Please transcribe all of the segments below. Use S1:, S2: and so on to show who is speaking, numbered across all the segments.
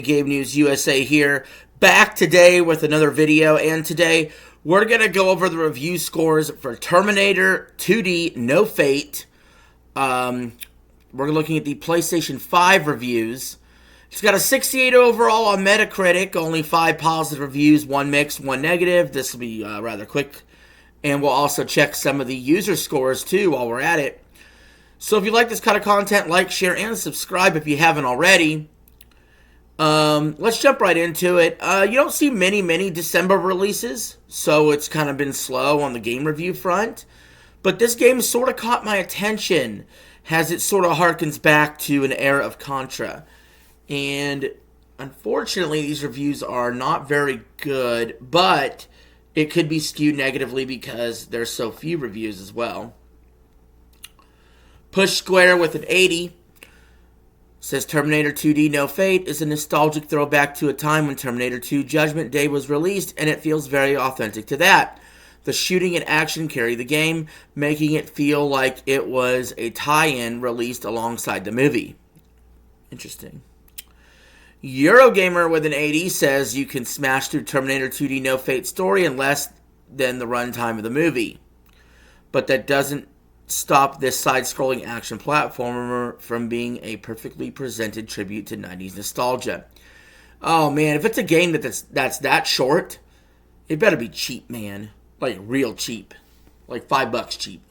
S1: Game News USA here, back today with another video, and today we're going to go over the review scores for Terminator 2D No Fate. We're looking at the PlayStation 5 reviews. It's got a 68 overall on Metacritic, only 5 positive reviews, 1 mixed, 1 negative. This will be rather quick, and we'll also check some of the user scores too while we're at it. So if you like this kind of content, like, share, and subscribe if you haven't already. Let's jump right into it. You don't see many December releases, so it's kind of been slow on the game review front. But this game sort of caught my attention, as it sort of harkens back to an era of Contra. And unfortunately, these reviews are not very good, but it could be skewed negatively because there's so few reviews as well. Push Square with an 80. Says Terminator 2D No Fate is a nostalgic throwback to a time when Terminator 2 Judgment Day was released, and it feels very authentic to that. The shooting and action carry the game, making it feel like it was a tie-in released alongside the movie. Interesting. Eurogamer with an 80 says you can smash through Terminator 2D No Fate story in less than the runtime of the movie. But that doesn't stop this side-scrolling action platformer from being a perfectly presented tribute to 90s nostalgia. Oh man, if it's a game that's that short, it better be cheap, man. Like real cheap. Like $5 cheap.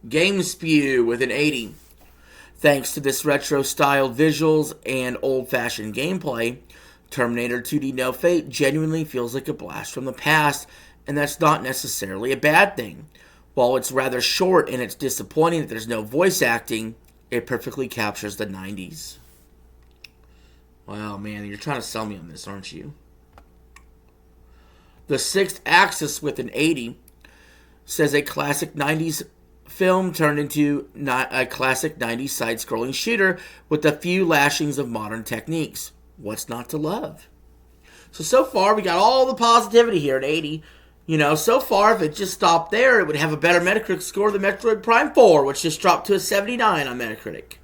S1: Game Spew with an 80. Thanks to this retro-styled visuals and old-fashioned gameplay, Terminator 2D No Fate genuinely feels like a blast from the past, and that's not necessarily a bad thing. While it's rather short and it's disappointing that there's no voice acting, it perfectly captures the 90s. Wow, man, you're trying to sell me on this, aren't you? The Sixth Axis with an 80 says a classic 90s film turned into a classic 90s side-scrolling shooter with a few lashings of modern techniques. What's not to love? So far, we got all the positivity here at 80. You know, so far, if it just stopped there, it would have a better Metacritic score than Metroid Prime 4, which just dropped to a 79 on Metacritic.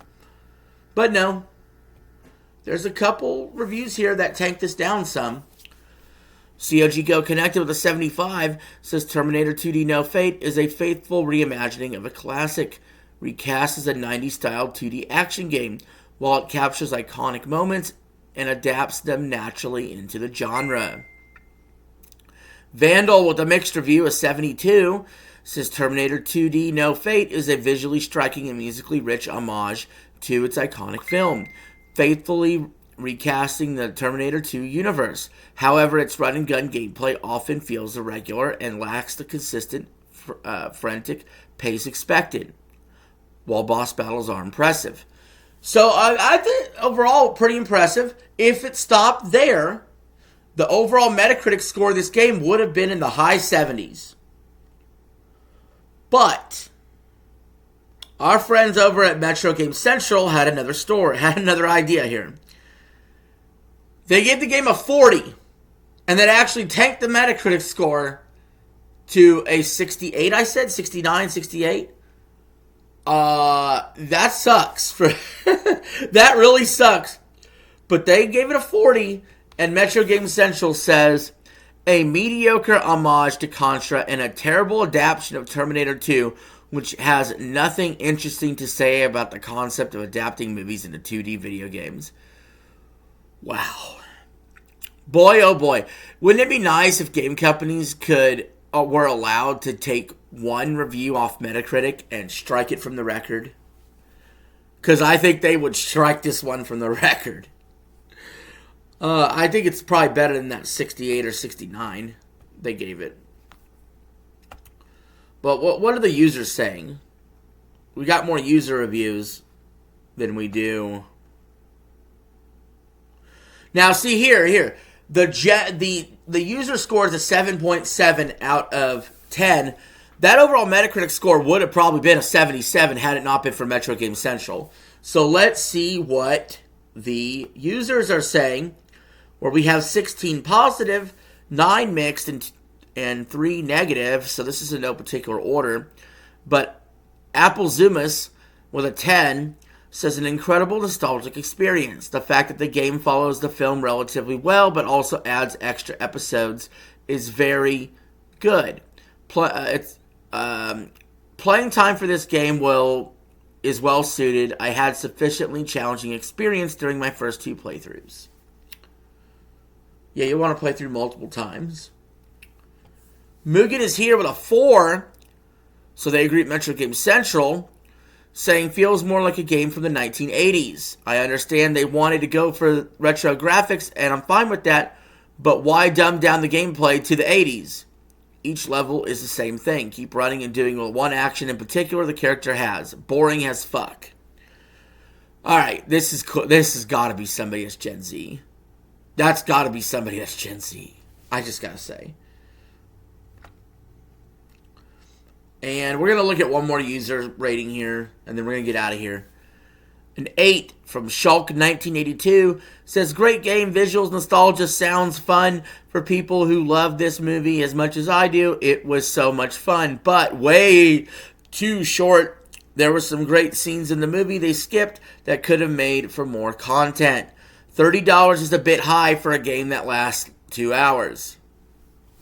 S1: But no. There's a couple reviews here that tank this down some. COG Go Connected with a 75 says Terminator 2D No Fate is a faithful reimagining of a classic, recast as a 90s-style 2D action game, while it captures iconic moments and adapts them naturally into the genre. Vandal with a mixed review, a 72, says Terminator 2D No Fate is a visually striking and musically rich homage to its iconic film, faithfully recasting the Terminator 2 universe. However, its run-and-gun gameplay often feels irregular and lacks the consistent, frantic pace expected, while boss battles are impressive. So I think overall pretty impressive. If it stopped there, the overall Metacritic score of this game would have been in the high 70s. But our friends over at Metro Game Central had another idea here. They gave the game a 40, and then actually tanked the Metacritic score to a 68, I said? 69, 68? That sucks. That really sucks. But they gave it a 40, and Metro Game Central says, a mediocre homage to Contra and a terrible adaptation of Terminator 2, which has nothing interesting to say about the concept of adapting movies into 2D video games. Wow. Boy, oh boy. Wouldn't it be nice if game companies were allowed to take one review off Metacritic and strike it from the record? Because I think they would strike this one from the record. I think it's probably better than that 68 or 69 they gave it. But what are the users saying? We got more user reviews than we do. Now, see here. The user score is a 7.7 out of 10. That overall Metacritic score would have probably been a 77 had it not been for Metro Game Central. So let's see what the users are saying, where we have 16 positive, 9 mixed, and 3 negative. So this is in no particular order. But Apple Zoomus with a 10 says an incredible nostalgic experience. The fact that the game follows the film relatively well but also adds extra episodes is very good. Playing time for this game is well suited. I had sufficiently challenging experience during my first 2 playthroughs. Yeah, you want to play through multiple times. Mugen is here with a 4. So they agree at Metro Game Central, saying feels more like a game from the 1980s. I understand they wanted to go for retro graphics, and I'm fine with that, but why dumb down the gameplay to the 80s? Each level is the same thing. Keep running and doing one action in particular the character has. Boring as fuck. Alright, this has got to be somebody that's Gen Z. That's got to be somebody that's Gen Z. I just got to say. And we're going to look at one more user rating here, and then we're going to get out of here. An 8 from Shulk 1982 says, great game, visuals, nostalgia, sounds fun. For people who love this movie as much as I do, it was so much fun, but way too short. There were some great scenes in the movie they skipped that could have made for more content. $30 is a bit high for a game that lasts 2 hours.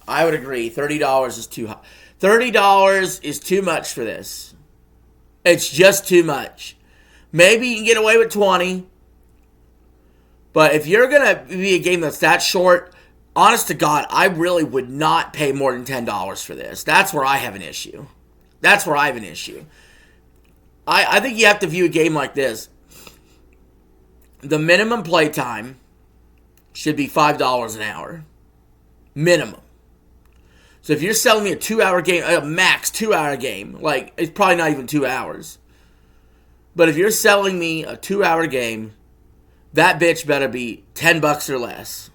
S1: I would agree. $30 is too high. $30 is too much for this. It's just too much. Maybe you can get away with 20. But if you're going to be a game that's that short, honest to God, I really would not pay more than $10 for this. That's where I have an issue. I think you have to view a game like this. The minimum play time should be $5 an hour. Minimum. So if you're selling me a 2-hour game, a max 2-hour game, like, it's probably not even 2 hours. But if you're selling me a 2-hour game, that bitch better be $10 or less.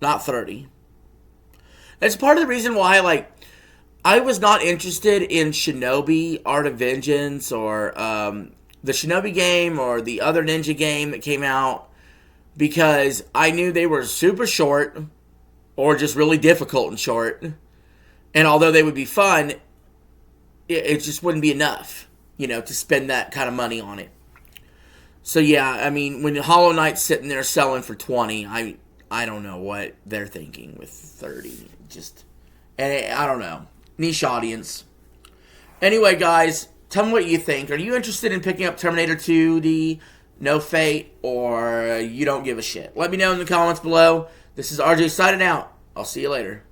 S1: Not 30. That's part of the reason why, like, I was not interested in Shinobi Art of Vengeance or the Shinobi game or the other ninja game that came out, because I knew they were super short or just really difficult and short. And although they would be fun, it just wouldn't be enough, to spend that kind of money on it. So yeah, I mean, when Hollow Knight's sitting there selling for 20, I don't know what they're thinking with 30. And I don't know. Niche audience. Anyway, guys, tell me what you think. Are you interested in picking up Terminator 2D, No Fate, or you don't give a shit? Let me know in the comments below. This is RJ signing out. I'll see you later.